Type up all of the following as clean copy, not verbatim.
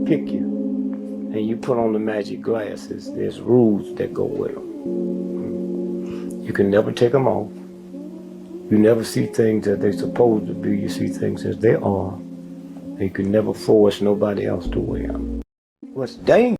Pick you, and you put on the magic glasses. There's rules that go with them. You can never take them off. You never see things that they're supposed to be. You see things as they are. And you can never force nobody else to wear them. What's dangerous?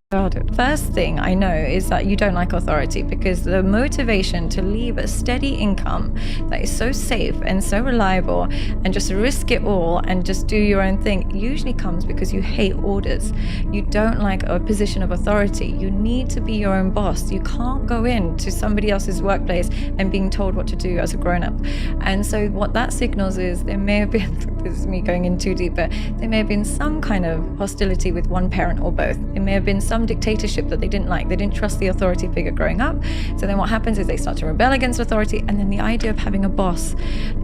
First thing I know is that you don't like authority, because the motivation to leave a steady income that is so safe and so reliable and just risk it all and just do your own thing usually comes because you hate orders. You don't like a position of authority. You need to be your own boss. You can't go into somebody else's workplace and being told what to do as a grown-up. And so what that signals is there may have been, this is me going in too deep, but there may have been some kind of hostility with one parent or both. It may have been some dictatorship that they didn't like. They didn't trust the authority figure growing up. So then what happens is they start to rebel against authority, and then the idea of having a boss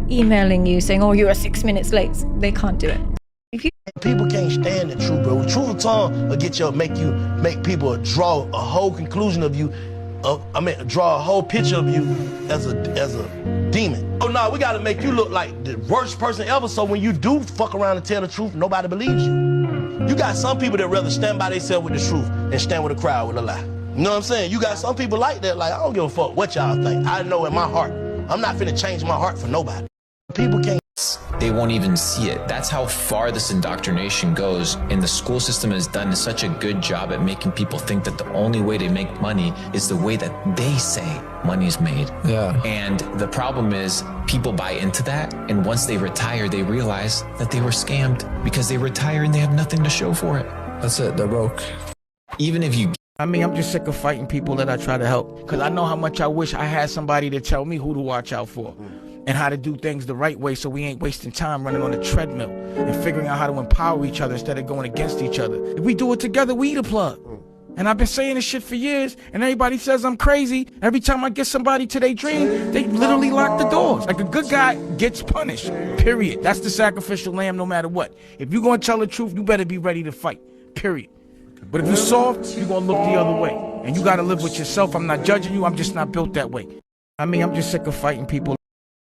emailing you saying, oh, you are 6 minutes late, they can't do it. People can't stand the truth, bro. The truth of tongue will make people draw a whole conclusion of you, draw a whole picture of you as a demon. Oh no, we gotta make you look like the worst person ever, so when you do fuck around and tell the truth, nobody believes you. You got some people that rather stand by themselves with the truth than stand with a crowd with a lie. You know what I'm saying? You got some people like that, like, I don't give a fuck what y'all think. I know in my heart, I'm not finna change my heart for nobody. People can't. They won't even see it. That's how far this indoctrination goes. And the school system has done such a good job at making people think that the only way to make money is the way that they say money is made. Yeah. And the problem is people buy into that. And once they retire, they realize that they were scammed because they retire and they have nothing to show for it. That's it. They're broke. Even if you I'm just sick of fighting people that I try to help, because I know how much I wish I had somebody to tell me who to watch out for and how to do things the right way, so we ain't wasting time running on a treadmill and figuring out how to empower each other instead of going against each other. If we do it together, we the plug. And I've been saying this shit for years, and everybody says I'm crazy. Every time I get somebody to their dream, they literally lock the doors. Like, a good guy gets punished, period. That's the sacrificial lamb no matter what. If you're gonna tell the truth, you better be ready to fight, period. But if you're soft, you're gonna look the other way. And you gotta live with yourself. I'm not judging you, I'm just not built that way. I'm just sick of fighting people.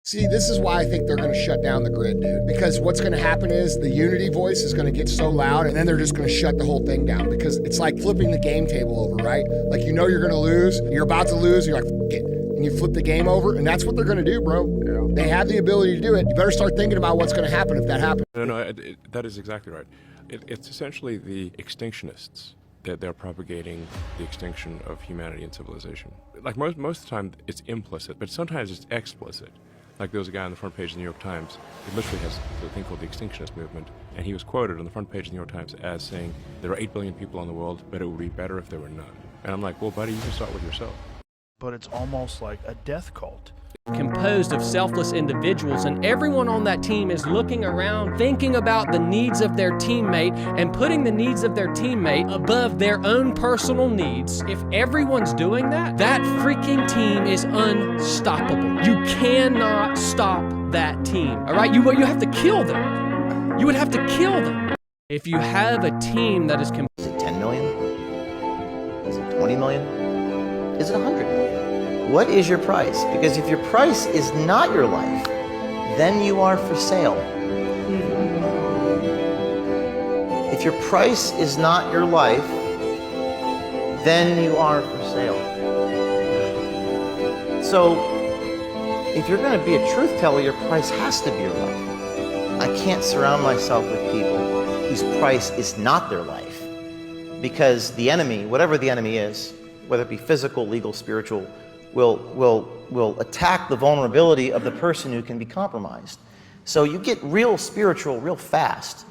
See, this is why I think they're going to shut down the grid, dude. Because what's going to happen is the unity voice is going to get so loud, and then they're just going to shut the whole thing down. Because it's like flipping the game table over, right? Like, you know you're going to lose, you're about to lose, you're like, F it. And you flip the game over, and that's what they're going to do, bro. Yeah. They have the ability to do it. You better start thinking about what's going to happen if that happens. No, that is exactly right. It's essentially the extinctionists that they're propagating the extinction of humanity and civilization. Like, most of the time, it's implicit, but sometimes it's explicit. Like, there was a guy on the front page of the New York Times who literally has a thing called the extinctionist movement, and he was quoted on the front page of the New York Times as saying, there are 8 billion people in the world, but it would be better if there were none. And I'm like, well, buddy, you can start with yourself. But it's almost like a death cult. Composed of selfless individuals, and everyone on that team is looking around, thinking about the needs of their teammate and putting the needs of their teammate above their own personal needs. If everyone's doing that, that freaking team is unstoppable. You cannot stop that team, all right? You have to kill them. You would have to kill them. If you have a team that is... Is it 10 million? Is it 20 million? Is it 100 million? What is your price? Because if your price is not your life, then you are for sale. If your price is not your life, then you are for sale. So, if you're going to be a truth teller, your price has to be your life. I can't surround myself with people whose price is not their life. Because the enemy, whatever the enemy is, whether it be physical, legal, spiritual, will attack the vulnerability of the person who can be compromised. So you get real spiritual real fast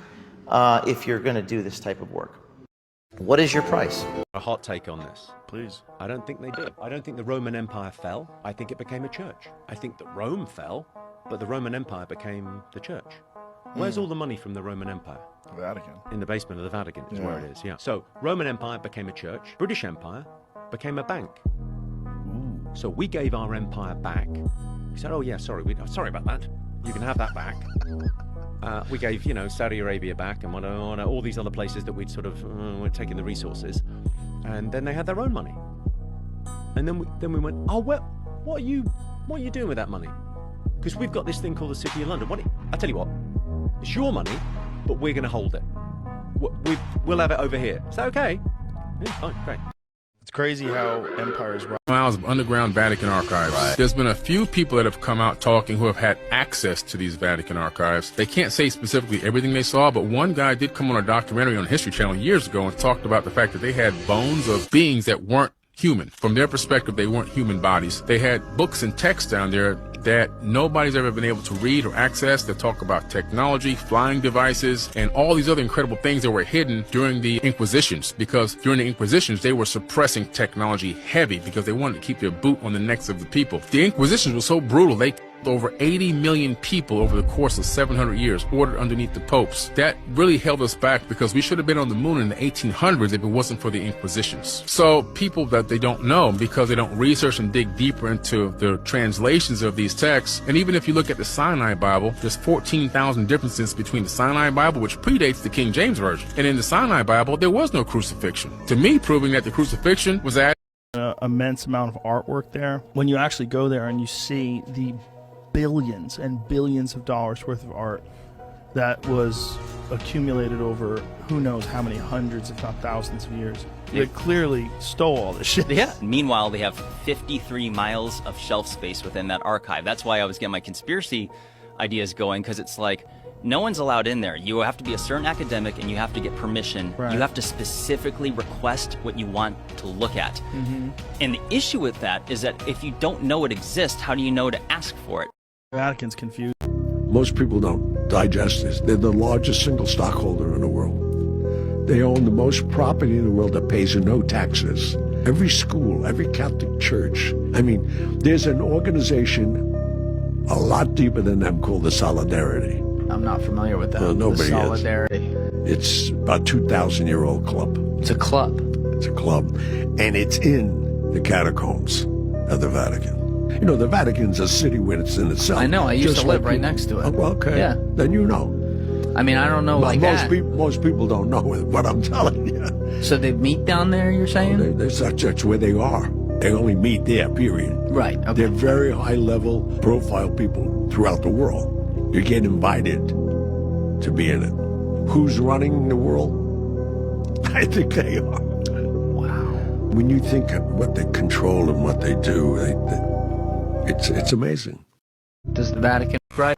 if you're going to do this type of work. What is your price? A hot take on this. Please. I don't think they did. I don't think the Roman Empire fell. I think it became a church. I think that Rome fell, but the Roman Empire became the church. Where's all the money from the Roman Empire? The Vatican. In the basement of the Vatican is where it is, yeah. So Roman Empire became a church. British Empire became a bank. So we gave our empire back. We said, oh yeah, sorry about that. You can have that back. We gave, Saudi Arabia back and all these other places that we'd sort of, we're taking the resources. And then they had their own money. And then we went, oh, well, what are you doing with that money? Because we've got this thing called the City of London. I tell you what, it's your money, but we're going to hold it. We'll have it over here. Is that okay? Yeah, fine, great. It's crazy how empires rise. Miles of underground Vatican archives. Right. There's been a few people that have come out talking who have had access to these Vatican archives. They can't say specifically everything they saw, but one guy did come on a documentary on History Channel years ago and talked about the fact that they had bones of beings that weren't human. From their perspective, they weren't human bodies. They had books and texts down there that nobody's ever been able to read or access that talk about technology, flying devices, and all these other incredible things that were hidden during the Inquisitions. Because during the Inquisitions, they were suppressing technology heavy because they wanted to keep their boot on the necks of the people. The Inquisitions were so brutal, they over 80 million people over the course of 700 years ordered underneath the popes. That really held us back because we should have been on the moon in the 1800s if it wasn't for the Inquisitions. So people that they don't know because they don't research and dig deeper into the translations of these texts. And even if you look at the Sinai Bible, there's 14,000 differences between the Sinai Bible, which predates the King James Version. And in the Sinai Bible, there was no crucifixion. To me, proving that the crucifixion was added. Immense amount of artwork there. When you actually go there and you see the billions and billions of dollars worth of art that was accumulated over who knows how many hundreds, if not thousands of years. They clearly stole all this shit. Yeah. Meanwhile, they have 53 miles of shelf space within that archive. That's why I was getting my conspiracy ideas going, because it's like, no one's allowed in there. You have to be a certain academic and you have to get permission. Right. You have to specifically request what you want to look at. Mm-hmm. And the issue with that is that if you don't know it exists, how do you know to ask for it? The Vatican's confused. Most people don't digest this. They're the largest single stockholder in the world. They own the most property in the world that pays no taxes. Every school, every Catholic church. I mean, there's an organization a lot deeper than them called the Solidarity. I'm not familiar with that. Well, nobody the Solidarity. It's about 2,000-year-old club. It's a club. It's a club. And it's in the catacombs of the Vatican. You know, the Vatican's a city when it's in itself. I know. I used to live right you. next to it. Oh, well, okay. Yeah. Then you know. I mean, I don't know like that. Most people don't know what I'm telling you. So they meet down there, you're saying? That's where they are. They only meet there, period. Right. Okay. They're very high-level profile people throughout the world. You get invited to be in it. Who's running the world? I think they are. Wow. When you think of what they control and what they do, it's amazing. Does the Vatican right?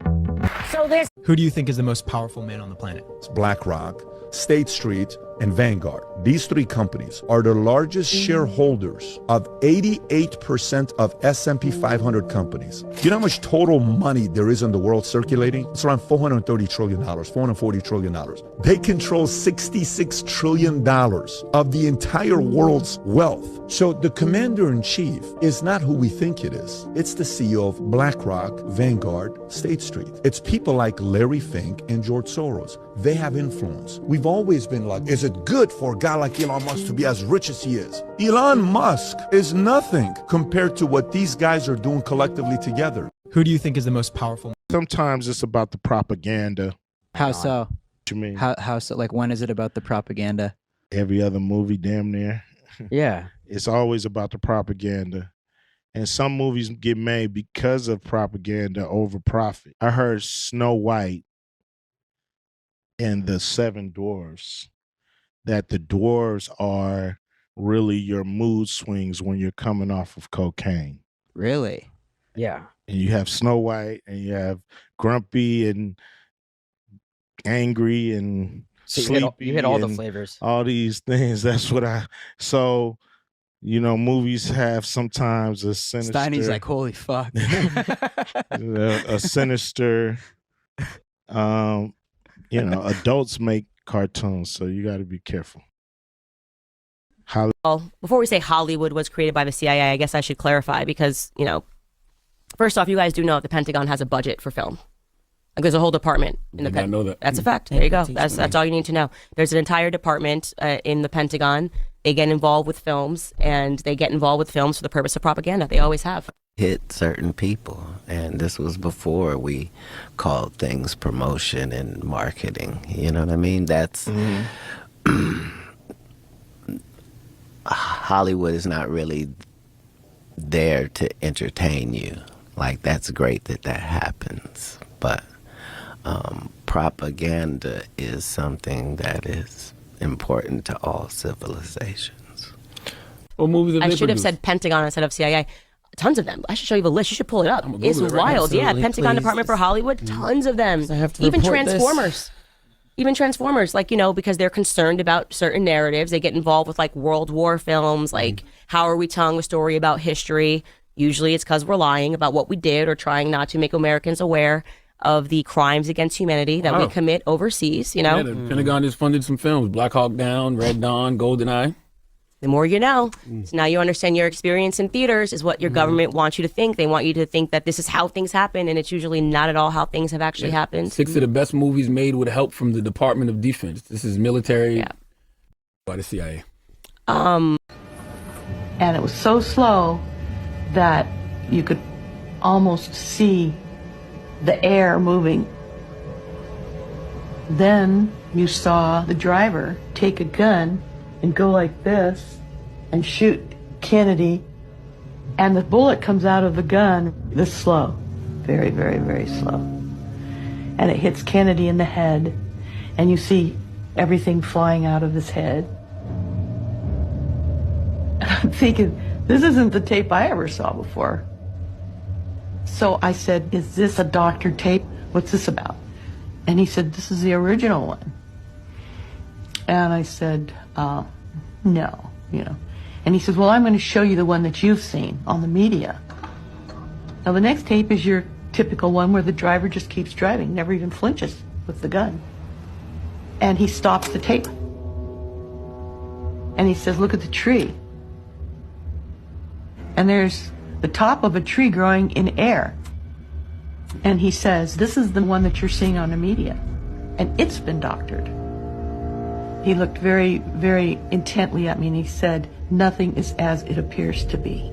So there's Who do you think is the most powerful man on the planet? It's BlackRock, State Street, and Vanguard. These three companies are the largest shareholders of 88% of S&P 500 companies. Do you know how much total money there is in the world circulating? It's around $430 trillion, $440 trillion. They control $66 trillion of the entire world's wealth. So the commander-in-chief is not who we think it is. It's the CEO of BlackRock, Vanguard, State Street. It's people like Larry Fink and George Soros. They have influence. We've always been like, is it good for a guy like Elon Musk to be as rich as he is? Elon Musk is nothing compared to what these guys are doing collectively together. Who do you think is the most powerful? Sometimes it's about the propaganda. How so? What you mean? How so? Like, when is it about the propaganda? Every other movie, damn near. Yeah. It's always about the propaganda. And some movies get made because of propaganda over profit. I heard Snow White and the Seven Dwarfs, that the dwarves are really your mood swings when you're coming off of cocaine. Really? Yeah. And you have Snow White and you have grumpy and angry and So sleepy. you hit all the and flavors. all these things. That's what so, you know, movies have sometimes a sinister. Steiny's like, holy fuck. a sinister, you know, adults make cartoons, so you got to be careful. Well, before we say Hollywood was created by the CIA, I guess I should clarify because, you know, first off, you guys do know the Pentagon has a budget for film. Like there's a whole department in the I know that. That's a fact. There you go. That's all you need to know. There's an entire department in the Pentagon. They get involved with films, and they get involved with films for the purpose of propaganda. They always have. Hit certain people, and this was before we called things promotion and marketing. You know what I mean? That's Hollywood is not really there to entertain you. Like, that's great that happens, but propaganda is something that is important to all civilizations. What movies have I they should have produced? said Pentagon instead of CIA. Tons of them. I should show you the list. You should pull it up. It's Google it right now. wild. Yeah, Absolutely, Pentagon please. Department for Hollywood. Tons of them. I have to Even report this. Transformers. Even Transformers, like, you know, because they're concerned about certain narratives. They get involved with like World War films, like how are we telling a story about history? Usually it's because we're lying about what we did or trying not to make Americans aware of the crimes against humanity that we Wow. commit overseas, you know? Yeah, the Pentagon just funded some films: Black Hawk Down, Red Dawn, GoldenEye. The more you know. So now you understand your experience in theaters is what your government wants you to think. They want you to think that this is how things happen, and it's usually not at all how things have actually happened. 6 of the best movies made with help from the Department of Defense. This is military by the CIA. And it was so slow that you could almost see the air moving. Then you saw the driver take a gun and go like this and shoot Kennedy, and the bullet comes out of the gun this slow, very, very, very slow. And it hits Kennedy in the head, and you see everything flying out of his head. And I'm thinking, this isn't the tape I ever saw before. So I said, is this a doctored tape? What's this about? And he said, this is the original one. And I said, no, you know. And he says, well, I'm going to show you the one that you've seen on the media. Now, the next tape is your typical one where the driver just keeps driving, never even flinches with the gun. And he stops the tape. And he says, look at the tree. And there's the top of a tree growing in air. And he says, this is the one that you're seeing on the media. And it's been doctored. He looked very, very intently at me and he said, nothing is as it appears to be.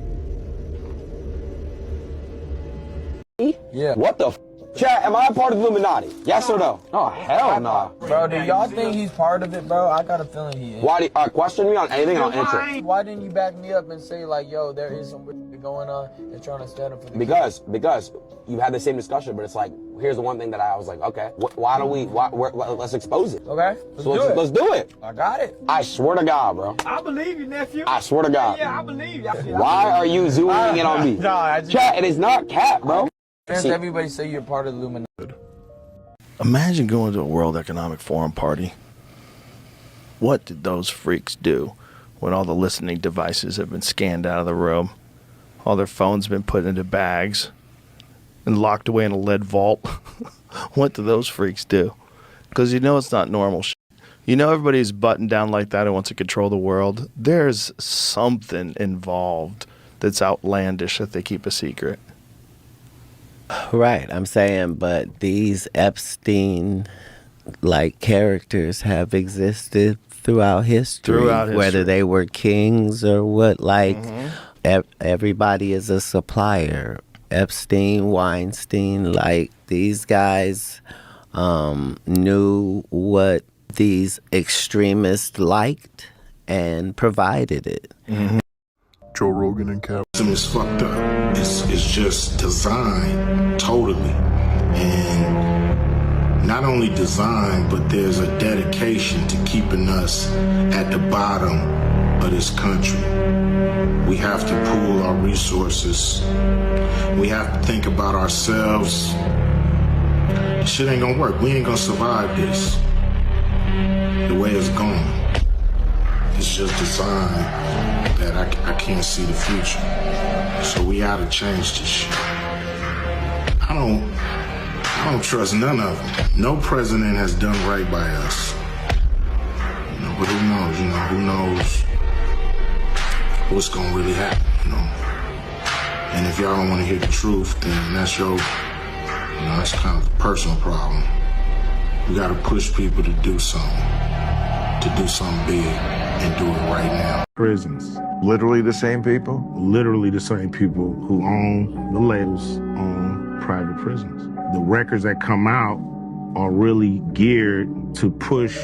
Yeah. What the f? Chat, am I a part of the Illuminati? Yes or no? Oh, hell no. Bro, do y'all think he's part of it, bro? I got a feeling he is. Why do you question me on anything and I'll answer? Why didn't you back me up and say, like, yo, there is some shit going on and trying to stand up for the Because you had the same discussion, but it's like, here's the one thing that I was like, okay, why don't we, let's expose it. Okay, Let's do it. I got it. I swear to God, bro. I believe you, nephew. I swear to God. Yeah, I believe you. Why are you zooming in on me? Chat, it is not cap, bro. See, everybody say you're part of the Illuminati. Imagine going to a World Economic Forum party. What did those freaks do when all the listening devices have been scanned out of the room? All their phones been put into bags and locked away in a lead vault? What do those freaks do? Because you know it's not normal shit. You know everybody's buttoned down like that and wants to control the world. There's something involved that's outlandish that they keep a secret. Right, I'm saying, but these Epstein-like characters have existed throughout history, whether they were kings or what, like, everybody is a supplier. Epstein, Weinstein, like, these guys knew what these extremists liked and provided it. Joe Rogan and Cap. It's fucked up. It's just designed totally. And not only designed, but there's a dedication to keeping us at the bottom of this country. We have to pool our resources. We have to think about ourselves. This shit ain't gonna work. We ain't gonna survive this. The way it's going. It's just designed that I can't see the future. So we gotta change this shit. I don't trust none of them. No president has done right by us. You know, but who knows, who knows what's gonna really happen, And if y'all don't wanna hear the truth, then that's that's kind of a personal problem. We gotta push people to do something big and do it right now. Prisons. Literally the same people? Literally the same people who own the labels own private prisons. The records that come out are really geared to push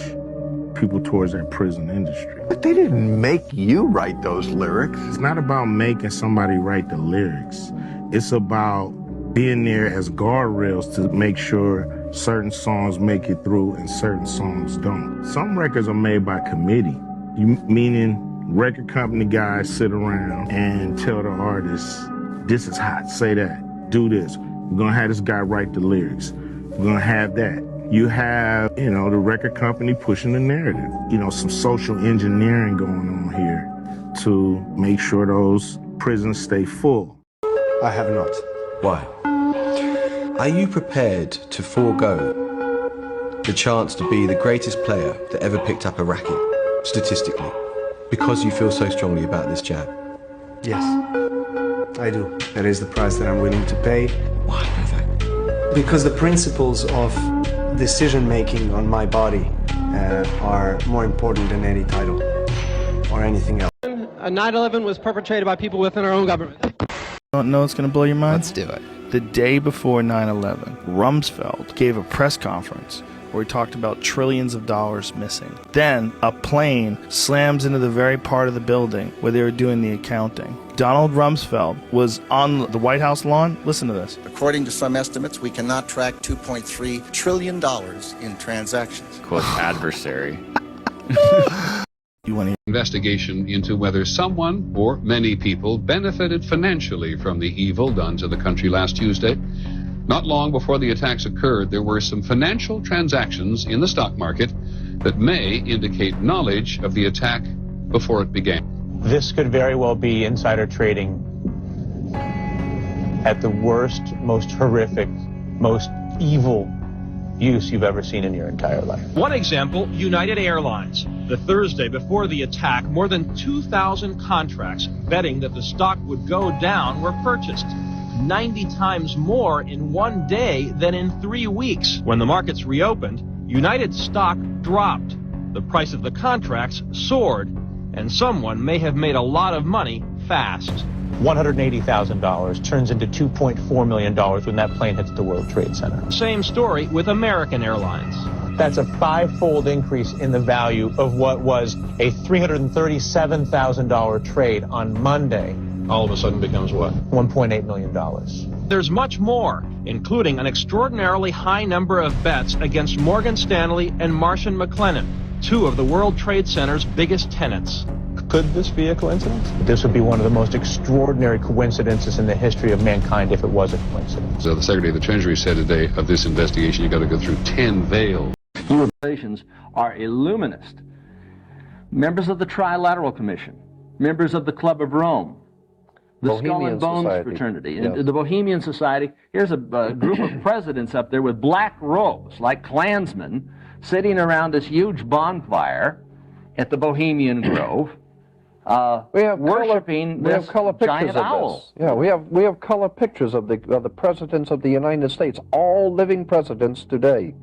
people towards that prison industry. But they didn't make you write those lyrics. It's not about making somebody write the lyrics. It's about being there as guardrails to make sure Certain songs make it through and certain songs don't. Some records are made by committee, meaning record company guys sit around and tell the artists, this is hot, say that, do this. We're gonna have this guy write the lyrics. We're gonna have that. You have, the record company pushing the narrative. Some social engineering going on here to make sure those prisons stay full. I have not. Why? Are you prepared to forego the chance to be the greatest player that ever picked up a racket, statistically, because you feel so strongly about this jab? Yes, I do. That is the price that I'm willing to pay. Why is that? Because the principles of decision-making on my body are more important than any title or anything else. 9/11 was perpetrated by people within our own government. Don't know what's going to blow your mind? Let's do it. The day before 9/11, Rumsfeld gave a press conference where he talked about trillions of dollars missing. Then a plane slams into the very part of the building where they were doing the accounting. Donald Rumsfeld was on the White House lawn. Listen to this. According to some estimates, we cannot track $2.3 trillion in transactions. Quote, adversary. You want to investigation into whether someone or many people benefited financially from the evil done to the country last Tuesday. Not long before the attacks occurred, there were some financial transactions in the stock market that may indicate knowledge of the attack before it began. This could very well be insider trading at the worst, most horrific, most evil use you've ever seen in your entire life. One example, United Airlines. The Thursday before the attack, more than 2,000 contracts betting that the stock would go down were purchased. 90 times more in one day than in 3 weeks. When the markets reopened, United stock dropped. The price of the contracts soared, and someone may have made a lot of money fast. $180,000 turns into $2.4 million when that plane hits the World Trade Center. Same story with American Airlines. That's a 5-fold increase in the value of what was a $337,000 trade on Monday. All of a sudden becomes what? $1.8 million. There's much more, including an extraordinarily high number of bets against Morgan Stanley and Marsh & McLennan, two of the World Trade Center's biggest tenants. Could this be a coincidence? This would be one of the most extraordinary coincidences in the history of mankind if it was a coincidence. So the Secretary of the Treasury said today of this investigation, you've got to go through 10 veils. You are illuminist, members of the Trilateral Commission, members of the Club of Rome, the Skull and Bones Fraternity, yes. The Bohemian Society. Here's a group of presidents up there with black robes, like Klansmen, sitting around this huge bonfire at the Bohemian Grove, worshiping this giant owl. Yeah, we have color pictures of the presidents of the United States, all living presidents today.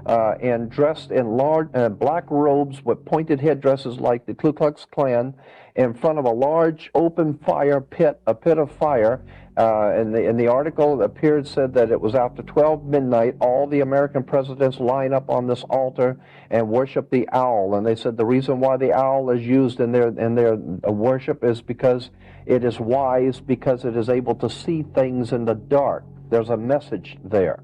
And dressed in large black robes with pointed headdresses like the Ku Klux Klan, in front of a large open fire pit, a pit of fire. In the article that appeared said that it was after 12 midnight, all the American presidents line up on this altar and worship the owl. And they said the reason why the owl is used in their worship is because it is wise, because it is able to see things in the dark. There's a message there.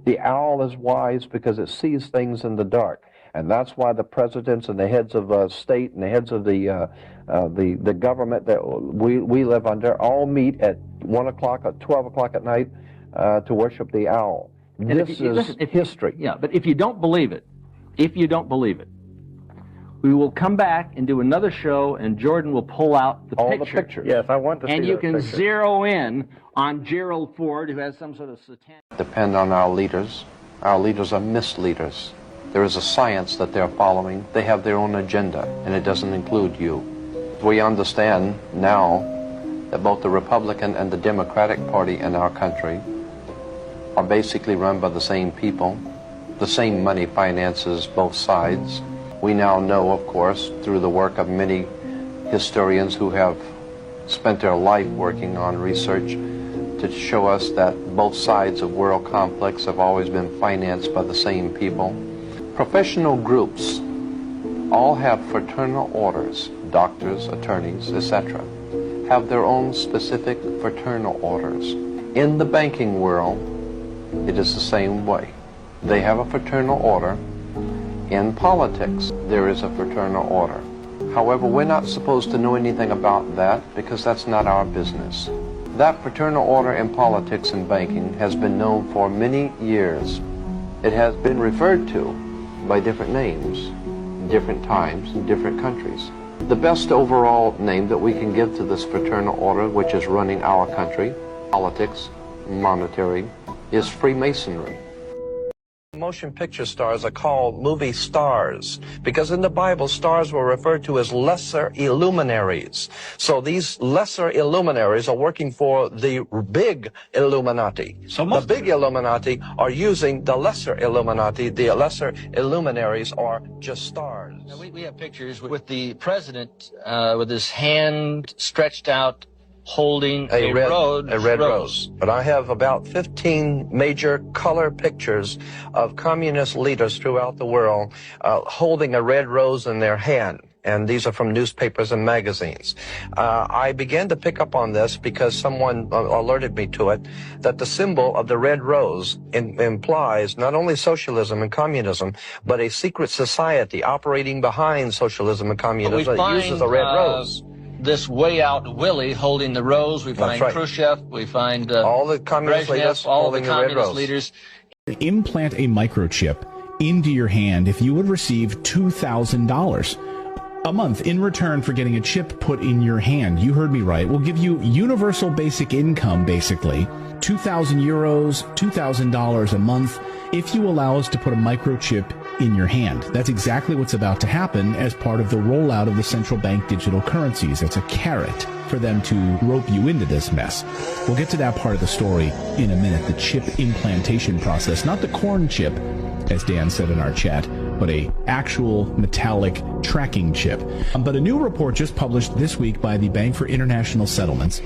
The owl is wise because it sees things in the dark, and that's why the presidents and the heads of state and the heads of the government that we live under all meet at 1 o'clock or 12 o'clock at night to worship the owl. This is history. Yeah, but if you don't believe it, we will come back and do another show, and Jordan will pull out the all the pictures. Yes, I want to see and you can picture. zero in on Gerald Ford, who has some sort of satanic... Depend on our leaders. Our leaders are misleaders. There is a science that they're following. They have their own agenda, and it doesn't include you. We understand now that both the Republican and the Democratic Party in our country are basically run by the same people. The same money finances both sides. We now know, of course, through the work of many historians who have spent their life working on research to show us that both sides of world conflicts have always been financed by the same people. Professional groups all have fraternal orders, doctors, attorneys, etc., have their own specific fraternal orders. In the banking world, it is the same way. They have a fraternal order. In politics, there is a fraternal order. However, we're not supposed to know anything about that because that's not our business. That fraternal order in politics and banking has been known for many years. It has been referred to by different names, different times, in different countries. The best overall name that we can give to this fraternal order, which is running our country, politics, monetary, is Freemasonry. Motion picture stars are called movie stars because in the Bible, stars were referred to as lesser illuminaries. So these lesser illuminaries are working for the big Illuminati. So the big Illuminati are using the lesser Illuminati. The lesser illuminaries are just stars. Now, we have pictures with the president with his hand stretched out holding a red rose. But I have about 15 major color pictures of communist leaders throughout the world holding a red rose in their hand. And these are from newspapers and magazines. I began to pick up on this because someone alerted me to it, that the symbol of the red rose implies not only socialism and communism, but a secret society operating behind socialism and communism that uses a red rose. This way out Willie holding the rose. We find Khrushchev. We find all the communist leaders all holding the the red communist rose. leaders. Implant a microchip into your hand if you would receive $2,000 a month in return for getting a chip put in your hand. You heard me right. We'll give you universal basic income, basically. 2,000 euros, $2,000 a month if you allow us to put a microchip in your hand. That's exactly what's about to happen as part of the rollout of the central bank digital currencies. It's a carrot for them to rope you into this mess. We'll get to that part of the story in a minute, the chip implantation process, not the corn chip, as Dan said in our chat, but a actual metallic tracking chip. But a new report just published this week by the Bank for International Settlements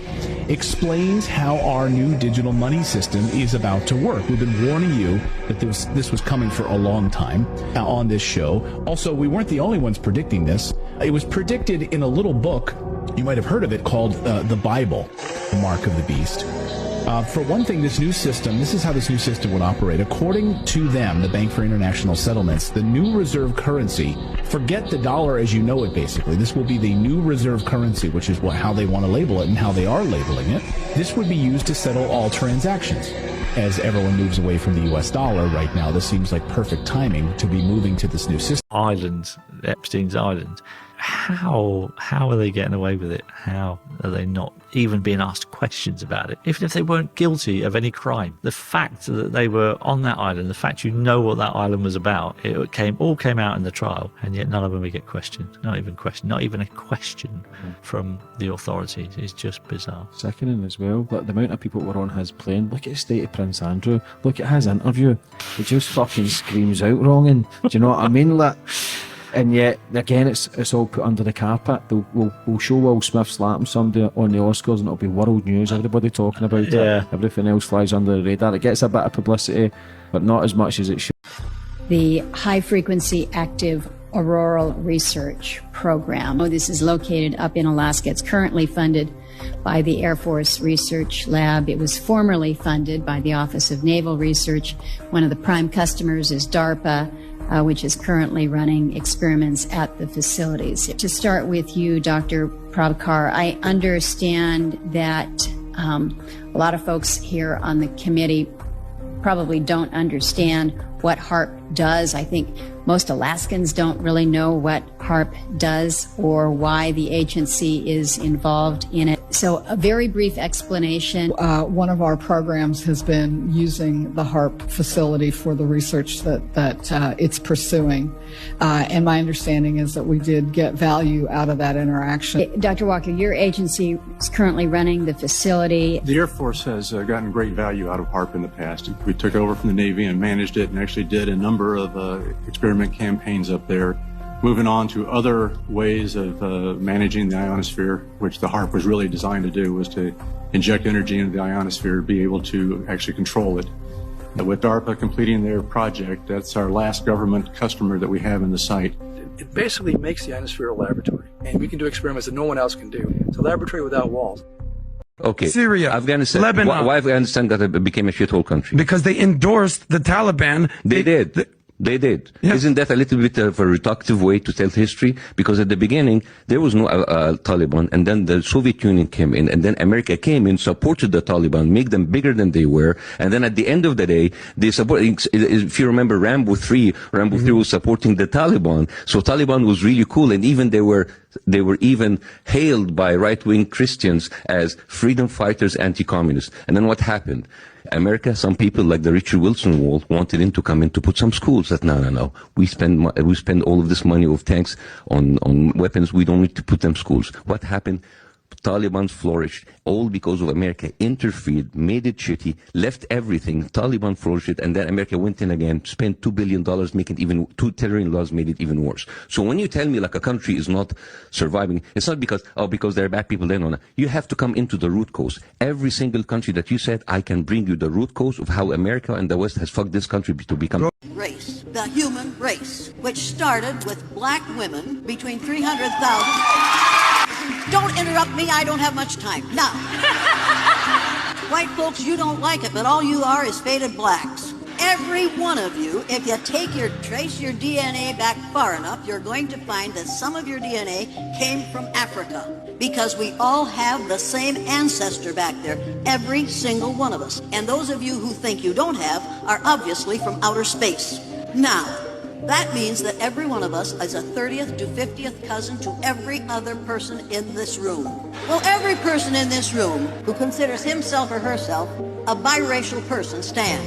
explains how our new digital money system is about to work. We've been warning you that this was coming for a long time on this show. Also, we weren't the only ones predicting this. It was predicted in a little book, you might have heard of it, called The Bible, The Mark of the Beast. For one thing, this is how this new system would operate. According to them, the Bank for International Settlements, the new reserve currency, forget the dollar as you know it, basically. This will be the new reserve currency, which is how they want to label it and how they are labeling it. This would be used to settle all transactions. As everyone moves away from the U.S. dollar right now, this seems like perfect timing to be moving to this new system. Islands, Epstein's Island. How are they getting away with it? How are they not even being asked questions about it? Even if they weren't guilty of any crime, the fact that they were on that island, the fact you know what that island was about, it all came out in the trial, and yet none of them would get questioned. Not even a question from the authorities. It's just bizarre. Sickening as well. Like the amount of people that were on his plane. Look at the state of Prince Andrew. Look at his interview. It just fucking screams out wronging. Do you know what I mean? Like. And yet, again, it's all put under the carpet. We'll show Will Smith slapping somebody on the Oscars and it'll be world news, everybody talking about it. Everything else flies under the radar. It gets a bit of publicity, but not as much as it should. The High Frequency Active Auroral Research Program. This is located up in Alaska. It's currently funded by the Air Force Research Lab. It was formerly funded by the Office of Naval Research. One of the prime customers is DARPA, which is currently running experiments at the facilities. To start with you, Dr. Prabhakar, I understand that a lot of folks here on the committee probably don't understand what HARP does. I think most Alaskans don't really know what HARP does or why the agency is involved in it. So a very brief explanation. One of our programs has been using the HARP facility for the research that it's pursuing. And my understanding is that we did get value out of that interaction. Dr. Walker, your agency is currently running the facility. The Air Force has gotten great value out of HARP in the past. We took it over from the Navy and managed it and actually did a number of experiment campaigns up there. Moving on to other ways of managing the ionosphere, which the HARP was really designed to do, was to inject energy into the ionosphere, be able to actually control it. With DARPA completing their project, that's our last government customer that we have in the site. It basically makes the ionosphere a laboratory, and we can do experiments that no one else can do. It's a laboratory without walls. Okay. Syria, Afghanistan. Lebanon. Why Afghanistan became a shithole country? Because they endorsed the Taliban. They did. They did. Yeah. Isn't that a little bit of a reductive way to tell history? Because at the beginning, there was no Taliban, and then the Soviet Union came in, and then America came in, supported the Taliban, make them bigger than they were, and then at the end of the day, they support, if you remember Rambo 3 was supporting the Taliban, so Taliban was really cool, and even they were even hailed by right-wing Christians as freedom fighters, anti-communists. And then what happened? America, some people like the Richard Wilson Wall wanted him to come in to put some schools. That no. We spend all of this money of tanks on weapons. We don't need to put them schools. What happened? Taliban flourished, all because of America interfered, made it shitty, left everything. Taliban flourished, and then America went in again, spent $2 billion, making even two terrorism laws made it even worse. So when you tell me like a country is not surviving, it's not because there are bad people there. No. You have to come into the root cause. Every single country that you said, I can bring you the root cause of how America and the West has fucked this country to become race, the human race, which started with black women between 300,000. Don't interrupt me, I don't have much time. Now, white folks, you don't like it, but all you are is faded blacks. Every one of you, if you trace your DNA back far enough, you're going to find that some of your DNA came from Africa, because we all have the same ancestor back there, every single one of us. And those of you who think you don't have are obviously from outer space. Now, that means that every one of us is a 30th to 50th cousin to every other person in this room. Well, every person in this room who considers himself or herself a biracial person, stand.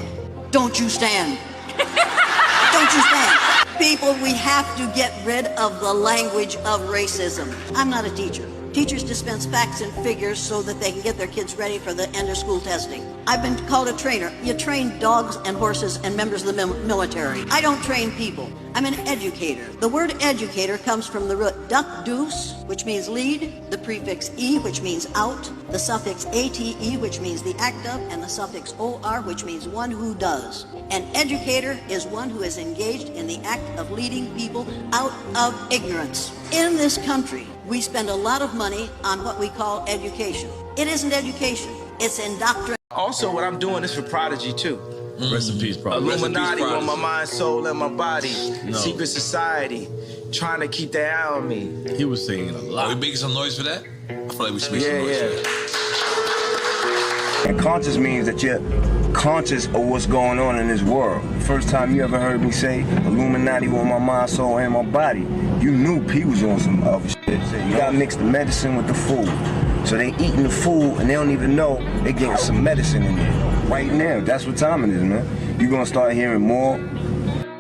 Don't you stand. Don't you stand. People, we have to get rid of the language of racism. I'm not a teacher. Teachers dispense facts and figures so that they can get their kids ready for the end of school testing. I've been called a trainer. You train dogs and horses and members of the military. I don't train people. I'm an educator. The word educator comes from the root duck deuce, which means lead, the prefix e, which means out, the suffix ate, which means the act of, and the suffix or, which means one who does. An educator is one who is engaged in the act of leading people out of ignorance. In this country, we spend a lot of money on what we call education. It isn't education, it's indoctrination. Also, what I'm doing is for Prodigy, too. Rest in peace, Prodigy. Illuminati on my mind, soul, and my body. No. Secret society, trying to keep their eye on me. He was singing a lot. Are we making some noise for that? I feel like we should make some noise for that. And conscious means that you're conscious of what's going on in this world. The first time you ever heard me say Illuminati on my mind, soul, and my body, you knew P was on some other shit. You gotta mix the medicine with the food. So they eating the food and they don't even know they getting some medicine in there. Right now, that's what time it is, man. You're gonna start hearing more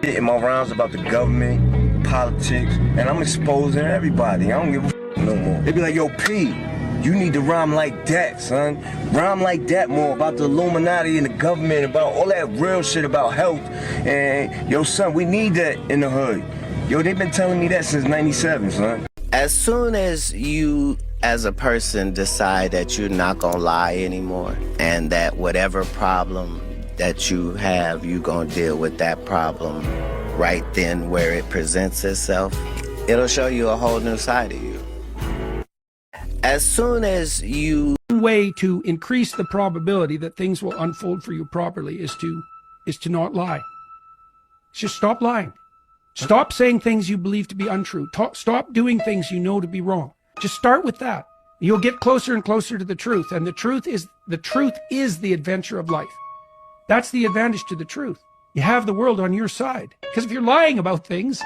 shit in my rounds about the government, politics, and I'm exposing everybody. I don't give a no more. They be like, yo, P, you need to rhyme like that, son. Rhyme like that more about the Illuminati and the government, about all that real shit about health. And, yo, son, we need that in the hood. Yo, they've been telling me that since 97, son. As soon as you, as a person, decide that you're not gonna lie anymore, and that whatever problem that you have, you're gonna deal with that problem right then where it presents itself, it'll show you a whole new side of you. As soon as you... One way to increase the probability that things will unfold for you properly is to not lie. Just stop lying. Stop saying things you believe to be untrue. Stop doing things you know to be wrong. Just start with that. You'll get closer and closer to the truth, and the truth is the adventure of life. That's the advantage to the truth. You have the world on your side. Because if you're lying about things,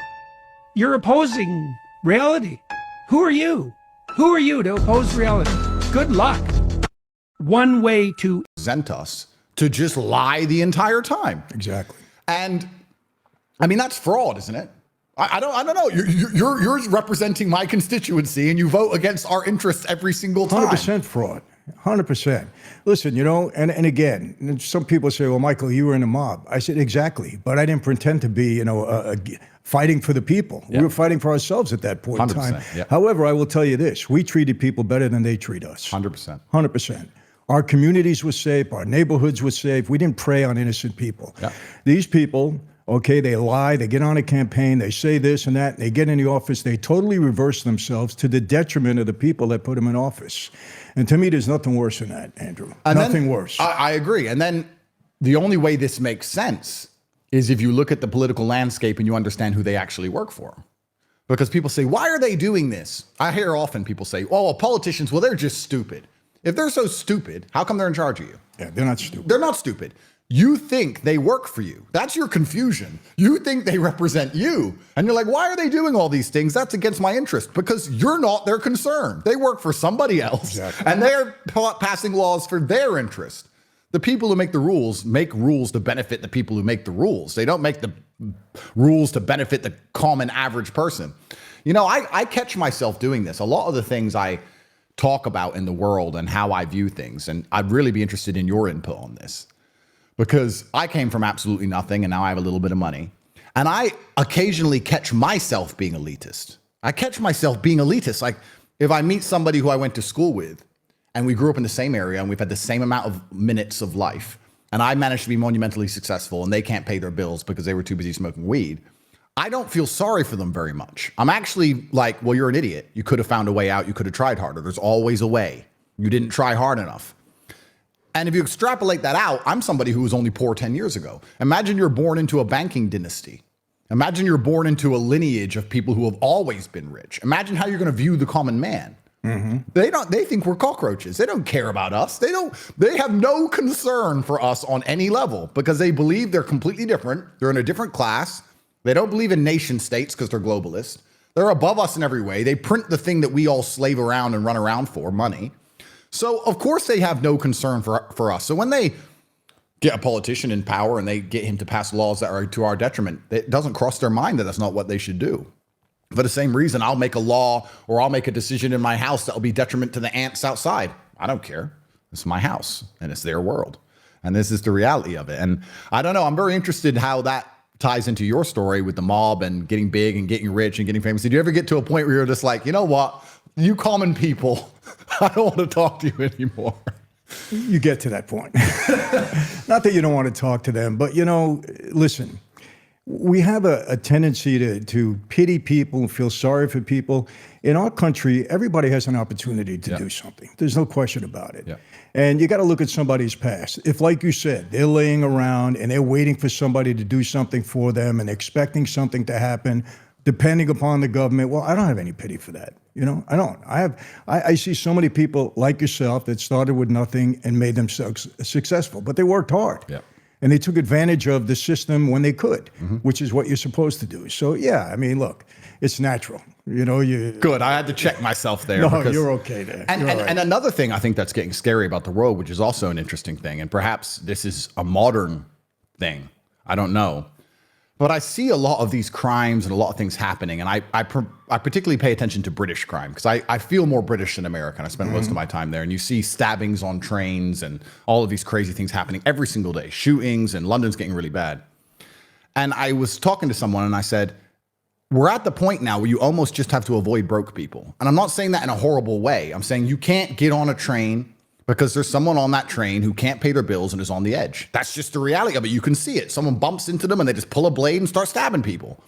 you're opposing reality. Who are you? Who are you to oppose reality? Good luck. One way to present us to just lie the entire time. Exactly. And I mean, that's fraud, isn't it? I don't know. You're representing my constituency and you vote against our interests every single time. 100% fraud. 100%. Listen, and again, some people say, well, Michael, you were in a mob. I said, exactly. But I didn't pretend to be, fighting for the people. Yep. We were fighting for ourselves at that point in time. Yep. However, I will tell you this. We treated people better than they treat us. 100%. 100%. Our communities were safe. Our neighborhoods were safe. We didn't prey on innocent people. Yep. These people Okay, they lie, they get on a campaign, they say this and that, and they get in the office, they totally reverse themselves to the detriment of the people that put them in office. And to me, there's nothing worse than that, Andrew. Nothing worse. I agree. And then the only way this makes sense is if you look at the political landscape and you understand who they actually work for. Because people say, why are they doing this? I hear often people say, oh, well, politicians, well, they're just stupid. If they're so stupid, how come they're in charge of you? Yeah, they're not stupid. They're not stupid. You think they work for you. That's your confusion. You think they represent you. And you're like, why are they doing all these things? That's against my interest. Because you're not their concern. They work for somebody else. Exactly. And they're passing laws for their interest. The people who make the rules make rules to benefit the people who make the rules. They don't make the rules to benefit the common average person. You know, I catch myself doing this. A lot of the things I talk about in the world and how I view things. And I'd really be interested in your input on this. Because I came from absolutely nothing and now I have a little bit of money. And I occasionally catch myself being elitist. I catch myself being elitist. Like if I meet somebody who I went to school with and we grew up in the same area and we've had the same amount of minutes of life and I managed to be monumentally successful and they can't pay their bills because they were too busy smoking weed, I don't feel sorry for them very much. I'm actually like, well, you're an idiot. You could have found a way out. You could have tried harder. There's always a way. You didn't try hard enough. And if you extrapolate that out, I'm somebody who was only poor 10 years ago. Imagine you're born into a banking dynasty. Imagine you're born into a lineage of people who have always been rich. Imagine how you're going to view the common man. Mm-hmm. They think we're cockroaches. They don't care about us. They have no concern for us on any level because they believe they're completely different. They're in a different class. They don't believe in nation states because they're globalists. They're above us in every way. They print the thing that we all slave around and run around for, money. So, of course, they have no concern for us. So when they get a politician in power and they get him to pass laws that are to our detriment, it doesn't cross their mind that that's not what they should do. For the same reason, I'll make a law or I'll make a decision in my house that will be detriment to the ants outside. I don't care. It's my house and it's their world. And this is the reality of it. And I don't know. I'm very interested how that ties into your story with the mob and getting big and getting rich and getting famous. Did you ever get to a point where you're just like, you know what? You common people, I don't want to talk to you anymore. You get to that point. Not that you don't want to talk to them, but, you know, listen, we have a tendency to pity people and feel sorry for people. In our country, everybody has an opportunity to do something. There's no question about it. Yeah. And you got to look at somebody's past. If, like you said, they're laying around and they're waiting for somebody to do something for them and expecting something to happen, depending upon the government, well, I don't have any pity for that. You know, I don't. I see so many people like yourself that started with nothing and made themselves successful, but they worked hard. Yeah. And they took advantage of the system when they could, which is what you're supposed to do. So, yeah, I mean, look, it's natural. You know, Good. I had to check myself there. No, you're okay there. And another thing I think that's getting scary about the world, which is also an interesting thing, and perhaps this is a modern thing. I don't know. But I see a lot of these crimes and a lot of things happening. And I particularly pay attention to British crime because I feel more British than American. I spent most of my time there. And you see stabbings on trains and all of these crazy things happening every single day. Shootings, and London's getting really bad. And I was talking to someone and I said, we're at the point now where you almost just have to avoid broke people. And I'm not saying that in a horrible way. I'm saying you can't get on a train because there's someone on that train who can't pay their bills and is on the edge. That's just the reality of it. You can see it. Someone bumps into them and they just pull a blade and start stabbing people.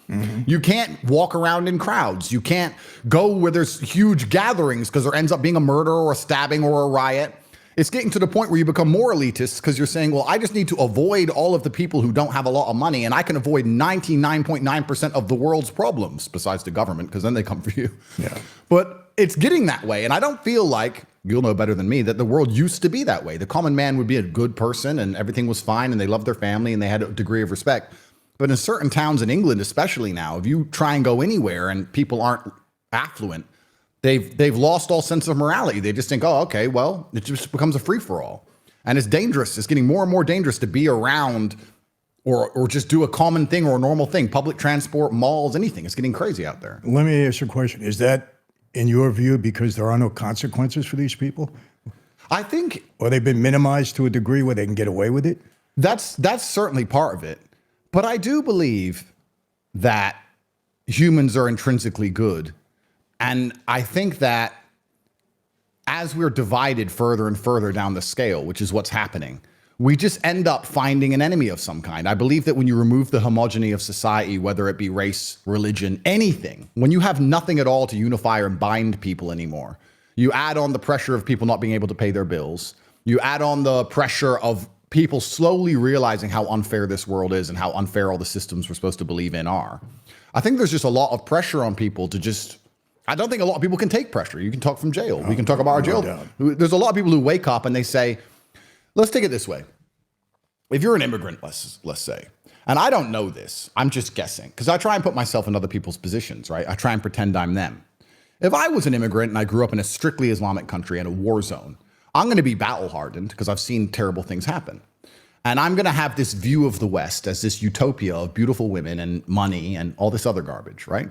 You can't walk around in crowds. You can't go where there's huge gatherings because there ends up being a murder or a stabbing or a riot. It's getting to the point where you become more elitist because you're saying, well, I just need to avoid all of the people who don't have a lot of money and I can avoid 99.9% of the world's problems besides the government because then they come for you. Yeah. But it's getting that way. And I don't feel like, you'll know better than me, that the world used to be that way. The common man would be a good person and everything was fine and they loved their family and they had a degree of respect. But in certain towns in England, especially now, if you try and go anywhere and people aren't affluent, they've lost all sense of morality. They just think, oh, okay, well, it just becomes a free-for-all. And it's dangerous. It's getting more and more dangerous to be around or just do a common thing or a normal thing. Public transport, malls, anything. It's getting crazy out there. Let me ask you a question. Is that, in your view, because there are no consequences for these people? I think... Or they've been minimized to a degree where they can get away with it? That's certainly part of it. But I do believe that humans are intrinsically good. And I think that as we're divided further and further down the scale, which is what's happening, we just end up finding an enemy of some kind. I believe that when you remove the homogeny of society, whether it be race, religion, anything, when you have nothing at all to unify or bind people anymore, you add on the pressure of people not being able to pay their bills. You add on the pressure of people slowly realizing how unfair this world is and how unfair all the systems we're supposed to believe in are. I think there's just a lot of pressure on people to just, I don't think a lot of people can take pressure. You can talk from jail. We can talk about our jail. There's a lot of people who wake up and they say, let's take it this way. If you're an immigrant, let's say, and I don't know this, I'm just guessing, because I try and put myself in other people's positions, right? I try and pretend I'm them. If I was an immigrant and I grew up in a strictly Islamic country in a war zone, I'm going to be battle hardened because I've seen terrible things happen. And I'm going to have this view of the West as this utopia of beautiful women and money and all this other garbage, right?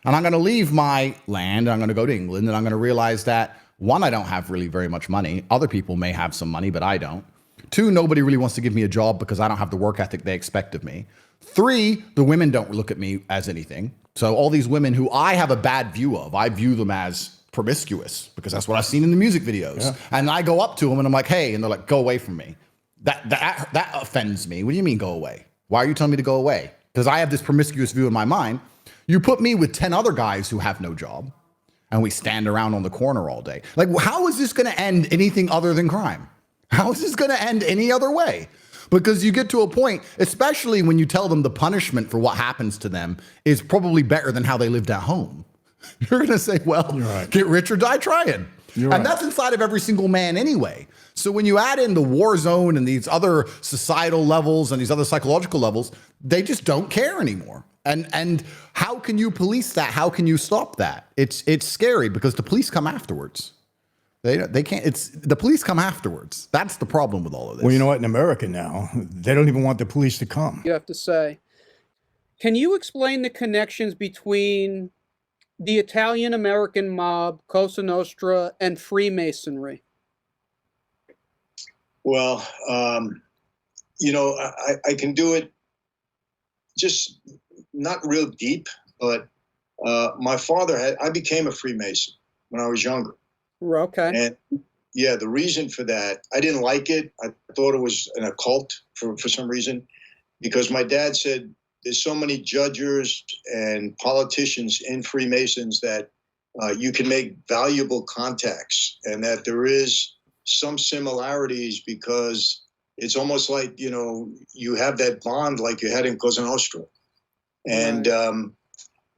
And I'm going to leave my land, and I'm going to go to England, and I'm going to realize that, one, I don't have really very much money. Other people may have some money, but I don't. Two, nobody really wants to give me a job because I don't have the work ethic they expect of me. Three, the women don't look at me as anything. So all these women who I have a bad view of, I view them as promiscuous because that's what I've seen in the music videos. Yeah. And I go up to them and I'm like, hey, and they're like, go away from me. That offends me. What do you mean go away? Why are you telling me to go away? Because I have this promiscuous view in my mind. You put me with 10 other guys who have no job and we stand around on the corner all day. Like, how is this going to end anything other than crime? How is this going to end any other way? Because you get to a point, especially when you tell them the punishment for what happens to them is probably better than how they lived at home. You're going to say, well, get rich or die trying. And that's inside of every single man anyway. So when you add in the war zone and these other societal levels and these other psychological levels, they just don't care anymore. And how can you police that? How can you stop that? It's scary because the police come afterwards. They can't. It's the police come afterwards. That's the problem with all of this. Well, you know what? In America now, they don't even want the police to come. You have to say. Can you explain the connections between the Italian-American mob, Cosa Nostra, and Freemasonry? Well, you know, I can do it just not real deep, but my father I became a Freemason when I was younger. Okay. And yeah, the reason for that, I didn't like it. I thought it was an occult for some reason, because my dad said there's so many judges and politicians in Freemasons that you can make valuable contacts, and that there is some similarities because it's almost like, you know, you have that bond like you had in Cosa Nostra. And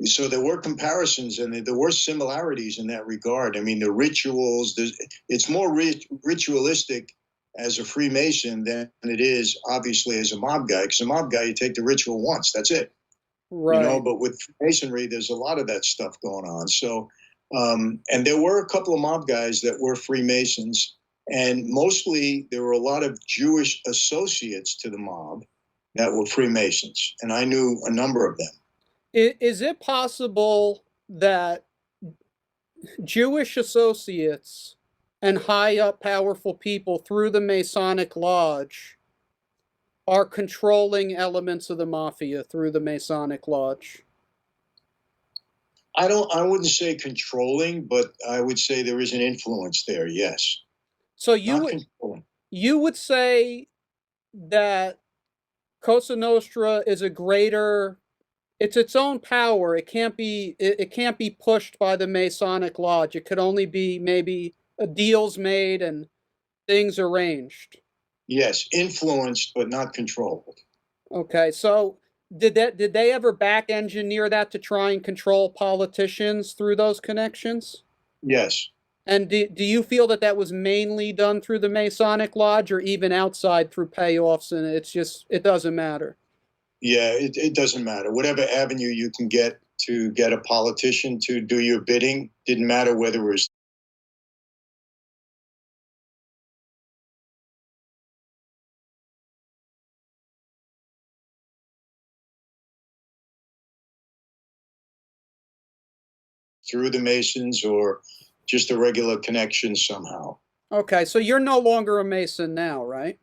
so there were comparisons and there were similarities in that regard. I mean, the rituals, it's more ritualistic as a Freemason than it is obviously as a mob guy, because a mob guy, you take the ritual once, that's it. Right. You know, but with Freemasonry, there's a lot of that stuff going on. So, and there were a couple of mob guys that were Freemasons, and mostly there were a lot of Jewish associates to the mob that were Freemasons, and I knew a number of them. Is it possible that Jewish associates and high up powerful people through the Masonic Lodge are controlling elements of the mafia through the Masonic Lodge? I wouldn't say controlling, but I would say there is an influence there, yes. So you would say that Cosa Nostra is a greater, it's its own power. It can't be pushed by the Masonic Lodge. It could only be maybe deals made and things arranged. Yes, influenced but not controlled. Okay, so did they ever back engineer that to try and control politicians through those connections? Yes. And do you feel that was mainly done through the Masonic Lodge, or even outside through payoffs, and it doesn't matter? Yeah, it doesn't matter. Whatever avenue you can get to get a politician to do your bidding, didn't matter whether it was through the Masons or just a regular connection somehow. Okay, so you're no longer a Mason now, right?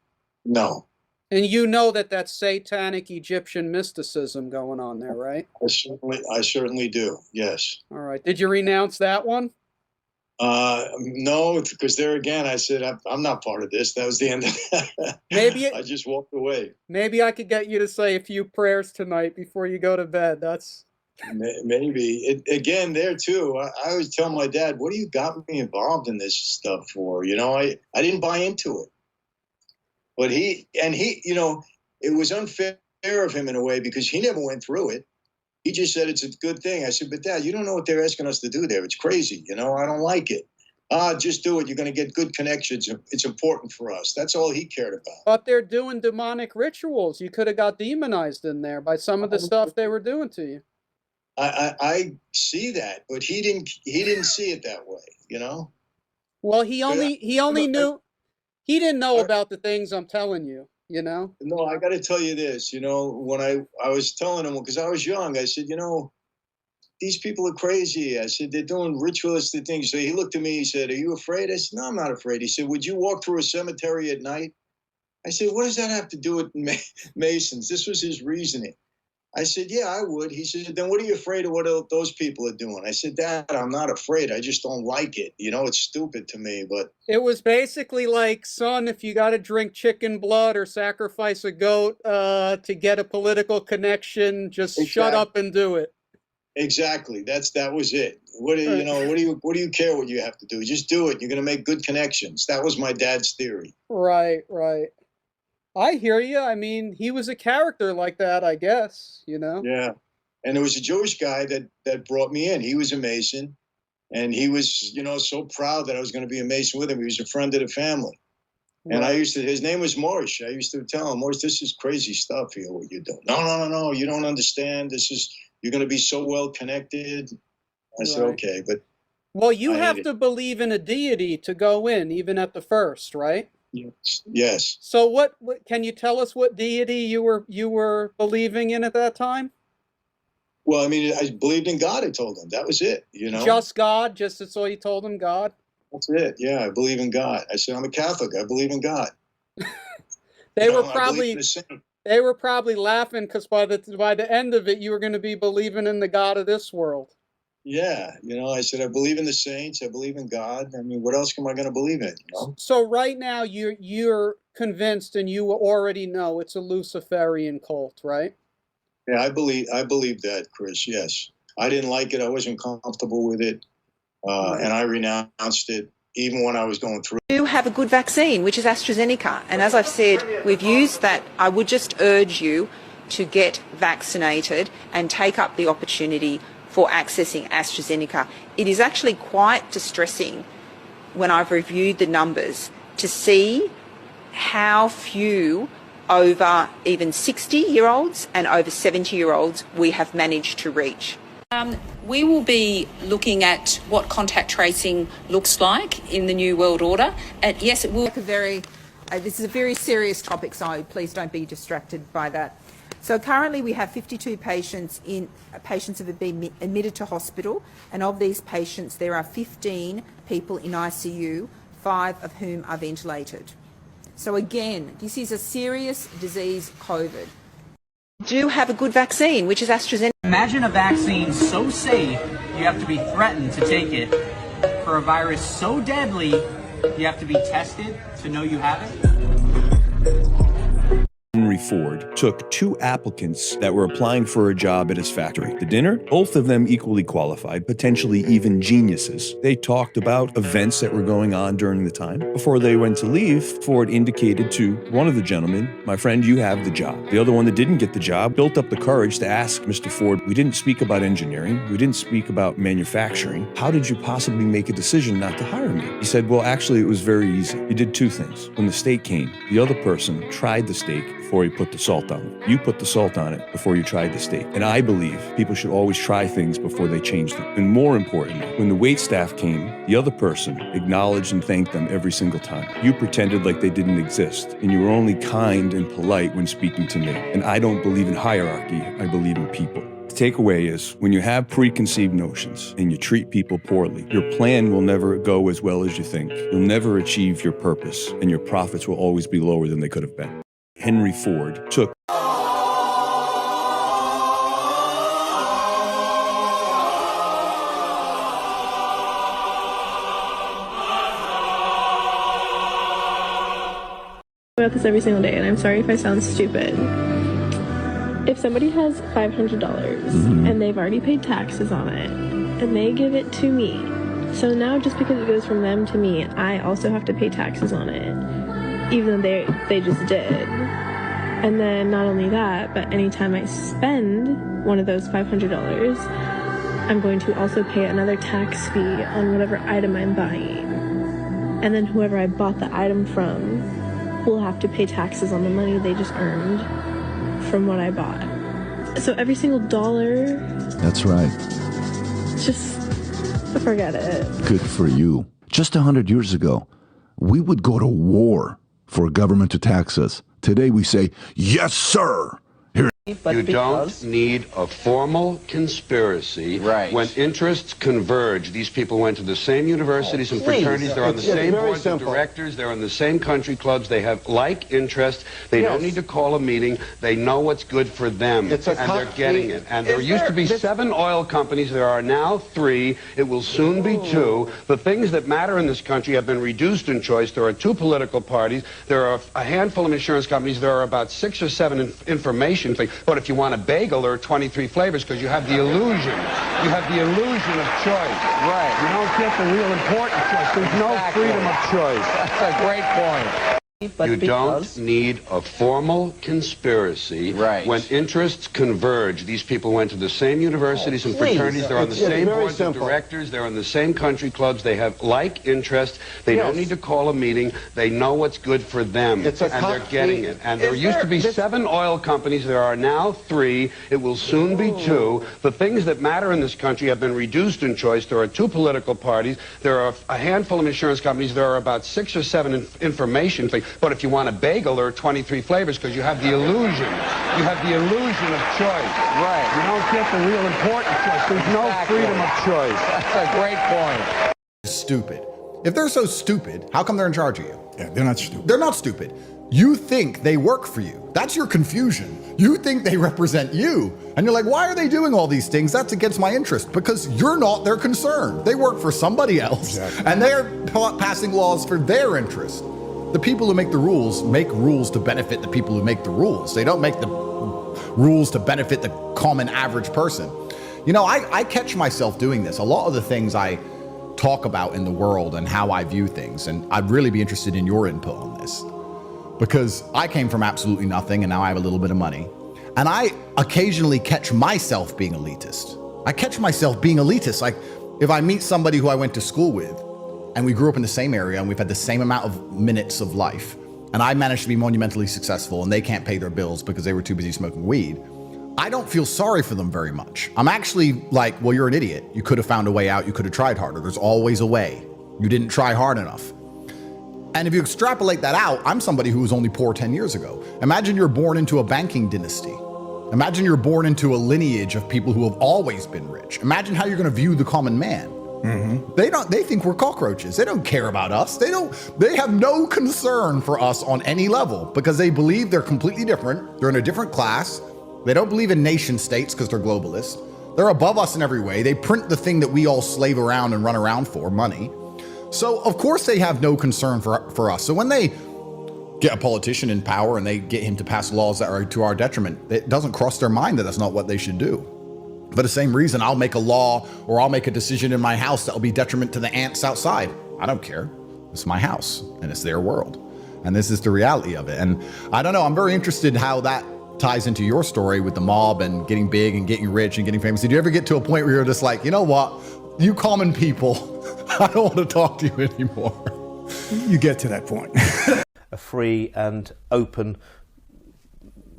No. And you know that's satanic Egyptian mysticism going on there, right? I certainly do, yes. All right. Did you renounce that one? No, because there again, I said, I'm not part of this. That was the end of it. Maybe I just walked away. Maybe I could get you to say a few prayers tonight before you go to bed. That's maybe. Again, there too, I always tell my dad, what do you got me involved in this stuff for? You know, I didn't buy into it. But he, you know, it was unfair of him in a way because he never went through it. He just said it's a good thing. I said, but Dad, you don't know what they're asking us to do there. It's crazy. You know, I don't like it. Just do it. You're going to get good connections. It's important for us. That's all he cared about. But they're doing demonic rituals. You could have got demonized in there by some of the stuff they were doing to you. I see that, but he didn't see it that way, you know? Well, he only knew, he didn't know about the things I'm telling you, you know? No, I got to tell you this, you know, when I was telling him, because I was young, I said, you know, these people are crazy. I said, they're doing ritualistic things. So he looked at me, he said, are you afraid? I said, no, I'm not afraid. He said, would you walk through a cemetery at night? I said, what does that have to do with Masons? This was his reasoning. I said, yeah, I would. He said, then what are you afraid of what those people are doing? I said, Dad, I'm not afraid. I just don't like it. You know, it's stupid to me, but... It was basically like, son, if you got to drink chicken blood or sacrifice a goat to get a political connection, just shut up and do it. Exactly. That was it. What do you care what you have to do? Just do it. You're going to make good connections. That was my dad's theory. Right. I hear you. I mean, he was a character like that, I guess, you know? Yeah. And there was a Jewish guy that brought me in. He was a Mason. And he was, you know, so proud that I was going to be a Mason with him. He was a friend of the family. Right. And his name was Morris. I used to tell him, Morris, this is crazy stuff here, what you're doing. No. You don't understand. You're going to be so well connected. I said, okay, but. Well, you have to believe in a deity to go in, even at the first, right? Yes. So what can you tell us what deity you were believing in at that time? Well, I mean, I believed in God, I told him. That was it, you know. Just God? Just that's all you told him, God? That's it, yeah, I believe in God. I said, I'm a Catholic, I believe in God. They were probably laughing because by the end of it, you were going to be believing in the God of this world. Yeah, you know, I said, I believe in the saints, I believe in God. I mean, what else am I going to believe in, you know? So right now, you're convinced and you already know it's a Luciferian cult, right? Yeah, I believe that, Chris, yes. I didn't like it, I wasn't comfortable with it, and I renounced it, even when I was going through. We do have a good vaccine, which is AstraZeneca, and as I've said, we've used that. I would just urge you to get vaccinated and take up the opportunity for accessing AstraZeneca. It is actually quite distressing when I've reviewed the numbers to see how few over even 60-year-olds and over 70-year-olds we have managed to reach. We will be looking at what contact tracing looks like in the New World Order. Yes, it will. This is a very serious topic, so please don't be distracted by that. So currently we have 52 patients have been admitted to hospital, and of these patients there are 15 people in ICU, 5 of whom are ventilated. So again, this is a serious disease, COVID. We do have a good vaccine, which is AstraZeneca. Imagine a vaccine so safe you have to be threatened to take it. For a virus so deadly you have to be tested to know you have it. Henry Ford took 2 applicants that were applying for a job at his factory. The dinner, both of them equally qualified, potentially even geniuses. They talked about events that were going on during the time. Before they went to leave, Ford indicated to one of the gentlemen, my friend, you have the job. The other one that didn't get the job built up the courage to ask Mr. Ford, we didn't speak about engineering, we didn't speak about manufacturing. How did you possibly make a decision not to hire me? He said, well, actually, it was very easy. You did 2 things. When the steak came, the other person tried the steak before he put the salt on it. You put the salt on it before you tried the steak. And I believe people should always try things before they change them. And more importantly, when the waitstaff came, the other person acknowledged and thanked them every single time. You pretended like they didn't exist, and you were only kind and polite when speaking to me. And I don't believe in hierarchy, I believe in people. The takeaway is, when you have preconceived notions and you treat people poorly, your plan will never go as well as you think. You'll never achieve your purpose, and your profits will always be lower than they could have been. Henry Ford took about this every single day, and I'm sorry if I sound stupid. If somebody has $500 and they've already paid taxes on it, and they give it to me, so now just because it goes from them to me, I also have to pay taxes on it, even though they just did. And then not only that, but anytime I spend one of those $500, I'm going to also pay another tax fee on whatever item I'm buying. And then whoever I bought the item from will have to pay taxes on the money they just earned from what I bought. So every single dollar, That's right. just forget it. Good for you. Just 100 years ago, we would go to war for government to tax us. Today we say, yes, sir. Here. You don't need a formal conspiracy when interests converge. These people went to the same universities and fraternities. They're on the same boards of directors. They're in the same country clubs. They have like interests. They don't need to call a meeting. They know what's good for them, and they're getting it. And there used to be 7 oil companies. There are now 3. It will soon be 2. The things that matter in this country have been reduced in choice. There are 2 political parties. There are a handful of insurance companies. There are about 6 or 7 information things. But if you want a bagel, there are 23 flavors because you have the illusion. You have the illusion of choice. Right. You don't get the real important choice. There's no freedom of choice. That's a great point. You don't need a formal conspiracy when interests converge. These people went to the same universities and fraternities. They're on the same boards of directors. They're in the same country clubs. They have like interests. They don't need to call a meeting. They know what's good for them, and they're getting it. And there used to be 7 oil companies. There are now 3. It will soon be 2. The things that matter in this country have been reduced in choice. There are 2 political parties. There are a handful of insurance companies. There are about 6 or 7 information things. But if you want a bagel, there are 23 flavors because you have the illusion. You have the illusion of choice. Right. You don't get the real important choice. There's no freedom of choice. That's a great point. Stupid. If they're so stupid, how come they're in charge of you? Yeah, they're not stupid. They're not stupid. You think they work for you. That's your confusion. You think they represent you. And you're like, why are they doing all these things? That's against my interest. Because you're not their concern. They work for somebody else. Exactly. And they're passing laws for their interest. The people who make the rules make rules to benefit the people who make the rules. They don't make the rules to benefit the common average person. You know, I catch myself doing this. A lot of the things I talk about in the world and how I view things, and I'd really be interested in your input on this. Because I came from absolutely nothing and now I have a little bit of money. And I occasionally catch myself being elitist. I catch myself being elitist. Like if I meet somebody who I went to school with, and we grew up in the same area and we've had the same amount of minutes of life, and I managed to be monumentally successful and they can't pay their bills because they were too busy smoking weed, I don't feel sorry for them very much. I'm actually like, well, you're an idiot. You could have found a way out. You could have tried harder. There's always a way. You didn't try hard enough. And if you extrapolate that out, I'm somebody who was only poor 10 years ago. Imagine you're born into a banking dynasty. Imagine you're born into a lineage of people who have always been rich. Imagine how you're going to view the common man. They think we're cockroaches. They don't care about us. They have no concern for us on any level because they believe they're completely different. They're in a different class. They don't believe in nation states because they're globalists. They're above us in every way. They print the thing that we all slave around and run around for, money. So of course they have no concern for us. So when they get a politician in power and they get him to pass laws that are to our detriment, it doesn't cross their mind that that's not what they should do. For the same reason, I'll make a law or I'll make a decision in my house that will be detriment to the ants outside. I don't care. It's my house and it's their world. And this is the reality of it. And I don't know, I'm very interested in how that ties into your story with the mob and getting big and getting rich and getting famous. Did you ever get to a point where you're just like, you know what, you common people, I don't want to talk to you anymore? You get to that point. A free and open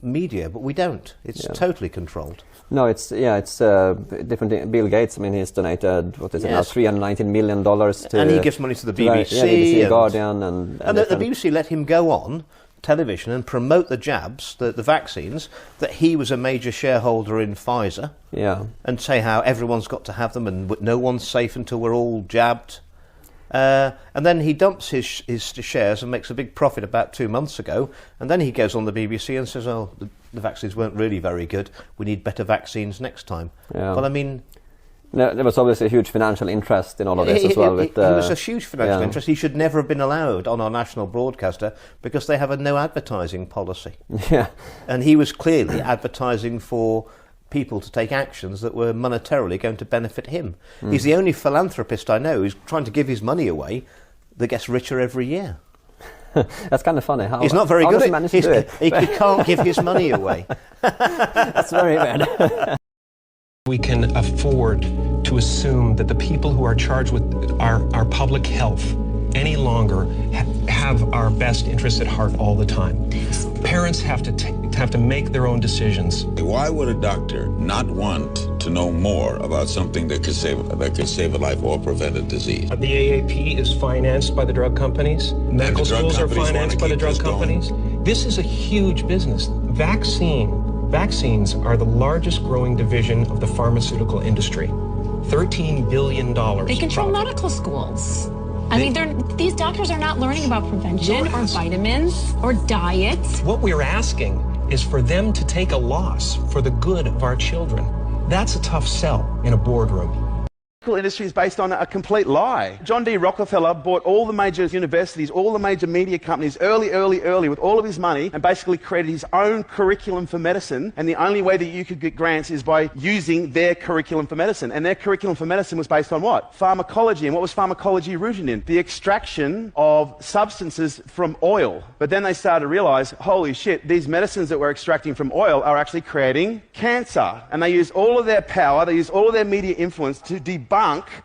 media, but we don't. It's totally controlled. No, it's different thing. Bill Gates, I mean, he's donated, what is it now, $319 million to... And he gives money to the BBC. BBC and Guardian and the BBC let him go on television and promote the jabs, the vaccines, that he was a major shareholder in Pfizer. Yeah. And say how everyone's got to have them and no one's safe until we're all jabbed. And then he dumps his shares and makes a big profit about 2 months ago. And then he goes on the BBC and says, oh, the vaccines weren't really very good. We need better vaccines next time. Yeah. Well, I mean... There was obviously a huge financial interest in all of this as well. There was a huge financial interest. He should never have been allowed on our national broadcaster because they have a no advertising policy. Yeah. And he was clearly advertising for people to take actions that were monetarily going to benefit him. He's the only philanthropist I know who's trying to give his money away that gets richer every year. That's kind of funny. He's not very good at it. He can't give his money away. That's very bad. We can afford to assume that the people who are charged with our public health any longer have our best interests at heart all the time. Parents have to make their own decisions. Why would a doctor not want to know more about something that could save a life or prevent a disease? The AAP is financed by the drug companies. Medical schools are financed by the drug companies. This is a huge business. Vaccines are the largest growing division of the pharmaceutical industry. $13 billion. They control medical schools. These doctors are not learning about prevention or vitamins or diets. What we're asking is for them to take a loss for the good of our children. That's a tough sell in a boardroom. Industry is based on a complete lie. John D. Rockefeller bought all the major universities, all the major media companies early with all of his money and basically created his own curriculum for medicine. And the only way that you could get grants is by using their curriculum for medicine. And their curriculum for medicine was based on what? Pharmacology. And what was pharmacology rooted in? The extraction of substances from oil. But then they started to realize, holy shit, these medicines that we're extracting from oil are actually creating cancer. And they used all of their power, they used all of their media influence to debunk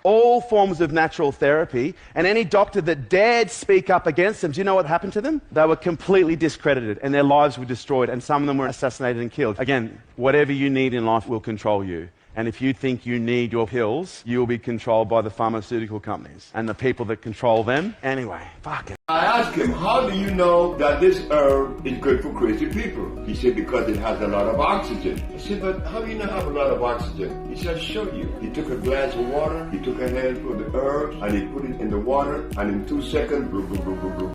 all forms of natural therapy, and any doctor that dared speak up against them, do you know what happened to them? They were completely discredited and their lives were destroyed, and some of them were assassinated and killed. Again, whatever you need in life will control you. And if you think you need your pills, you will be controlled by the pharmaceutical companies and the people that control them. Anyway, fuck it. I asked him, how do you know that this herb is good for crazy people? He said, because it has a lot of oxygen. I said, but how do you not have a lot of oxygen? He said, I'll show you. He took a glass of water, he took a handful of the herb, and he put it in the water, and in 2 seconds, blah, blah, blah, blah, blah.